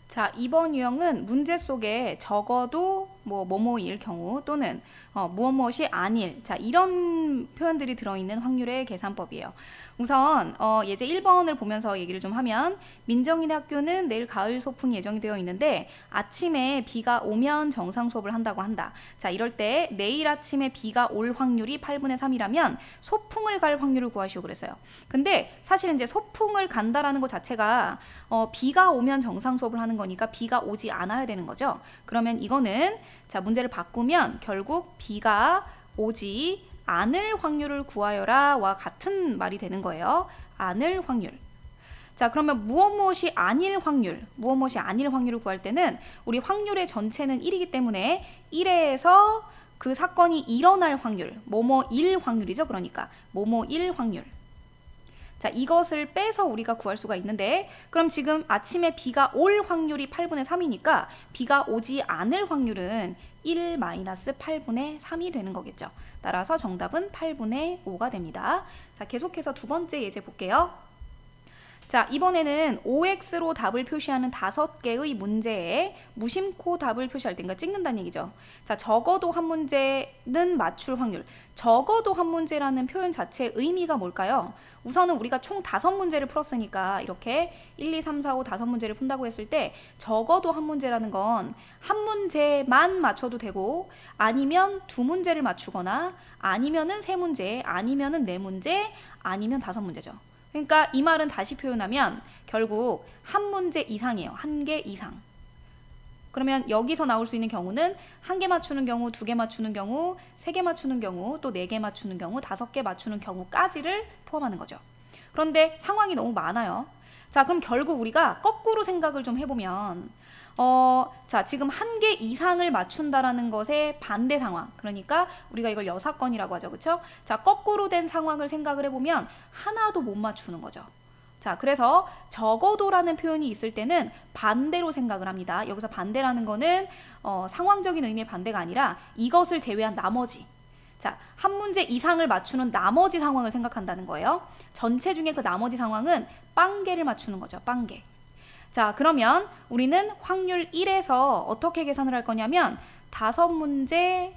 자, 이번 유형은 문제 속에 적어도 뭐뭐일 경우 또는 무엇무엇이 아닐, 자, 이런 표현들이 들어있는 확률의 계산법이에요. 우선 예제 1번을 보면서 얘기를 좀 하면, 민정이네 학교는 내일 가을 소풍이 예정이 되어 있는데 아침에 비가 오면 정상 수업을 한다고 한다. 자, 이럴 때 내일 아침에 비가 올 확률이 8분의 3이라면 소풍을 갈 확률을 구하시오 그랬어요. 근데 사실은 이제 소풍을 간다라는 것 자체가 비가 오면 정상 수업을 하는 거니까 비가 오지 않아야 되는 거죠. 그러면 이거는 자, 문제를 바꾸면 결국 비가 오지 않을 확률을 구하여라와 같은 말이 되는 거예요. 않을 확률. 자, 그러면 무엇무엇이 아닐 확률을 구할 때는 우리 확률의 전체는 1이기 때문에 1에서 그 사건이 일어날 확률, 뭐뭐일 확률이죠. 그러니까 뭐뭐일 확률. 자, 이것을 빼서 우리가 구할 수가 있는데, 그럼 지금 아침에 비가 올 확률이 8분의 3이니까 비가 오지 않을 확률은 1-8분의 3이 되는 거겠죠. 따라서 정답은 8분의 5가 됩니다. 자, 계속해서 두 번째 예제 볼게요. 자, 이번에는 OX로 답을 표시하는 5개의 문제에 무심코 답을 표시할 때인가 찍는다는 얘기죠. 자, 적어도 한 문제는 맞출 확률. 적어도 한 문제라는 표현 자체의 의미가 뭘까요? 우선은 우리가 총 5문제를 풀었으니까 이렇게 1, 2, 3, 4, 5 5문제를 푼다고 했을 때 적어도 한 문제라는 건 한 문제만 맞춰도 되고, 아니면 2문제를 맞추거나, 아니면은 3문제, 아니면은 4문제, 아니면 5문제죠. 그러니까 이 말은 다시 표현하면 결국 한 문제 이상이에요. 한 개 이상. 그러면 여기서 나올 수 있는 경우는 1개 맞추는 경우, 2개 맞추는 경우, 3개 맞추는 경우, 또 4개 맞추는 경우, 5개 맞추는 경우까지를 포함하는 거죠. 그런데 상황이 너무 많아요. 자, 그럼 결국 우리가 거꾸로 생각을 좀 해보면 자, 지금 1개 이상을 맞춘다라는 것의 반대 상황. 그러니까 우리가 이걸 여사건이라고 하죠. 그렇죠? 자, 거꾸로 된 상황을 생각을 해보면 하나도 못 맞추는 거죠. 자, 그래서 적어도라는 표현이 있을 때는 반대로 생각을 합니다. 여기서 반대라는 거는 상황적인 의미의 반대가 아니라 이것을 제외한 나머지. 자, 한 문제 이상을 맞추는 나머지 상황을 생각한다는 거예요. 전체 중에 그 나머지 상황은 빵개를 맞추는 거죠. 빵개. 자, 그러면 우리는 확률 1에서 어떻게 계산을 할 거냐면 5문제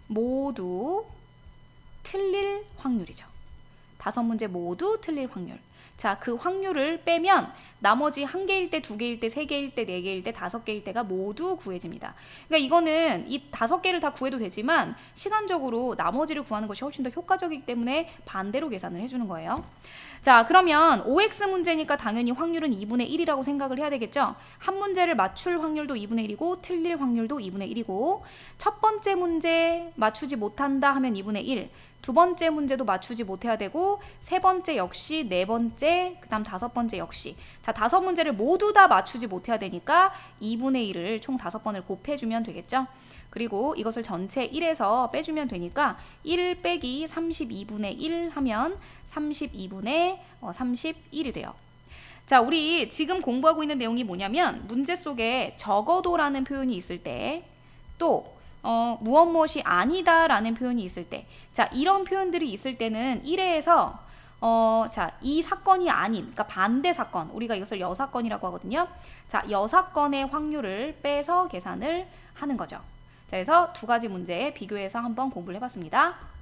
모두 틀릴 확률이죠. 5문제 모두 틀릴 확률. 자, 그 확률을 빼면 나머지 1개일 때, 2개일 때, 3개일 때, 4개일 때, 5개일 때가 모두 구해집니다. 그러니까 이거는 이 5개를 다 구해도 되지만 시간적으로 나머지를 구하는 것이 훨씬 더 효과적이기 때문에 반대로 계산을 해주는 거예요. 자, 그러면 OX 문제니까 당연히 확률은 2분의 1이라고 생각을 해야 되겠죠? 한 문제를 맞출 확률도 2분의 1이고 틀릴 확률도 2분의 1이고, 첫 번째 문제 맞추지 못한다 하면 2분의 1, 두 번째 문제도 맞추지 못해야 되고, 세 번째 역시, 네 번째, 그 다음 5번째 역시. 자, 5문제를 모두 다 맞추지 못해야 되니까 2분의 1을 총 5번을 곱해주면 되겠죠? 그리고 이것을 전체 1에서 빼주면 되니까 1 빼기 32분의 1 하면 32분의 31이 돼요. 자, 우리 지금 공부하고 있는 내용이 뭐냐면 문제 속에 적어도라는 표현이 있을 때, 또 무엇무엇이 아니다라는 표현이 있을 때, 자, 이런 표현들이 있을 때는 1회에서 자, 이 사건이 아닌, 그러니까 반대 사건, 우리가 이것을 여사건이라고 하거든요. 자, 여사건의 확률을 빼서 계산을 하는 거죠. 자, 그래서 두 가지 문제 비교해서 한번 공부를 해봤습니다.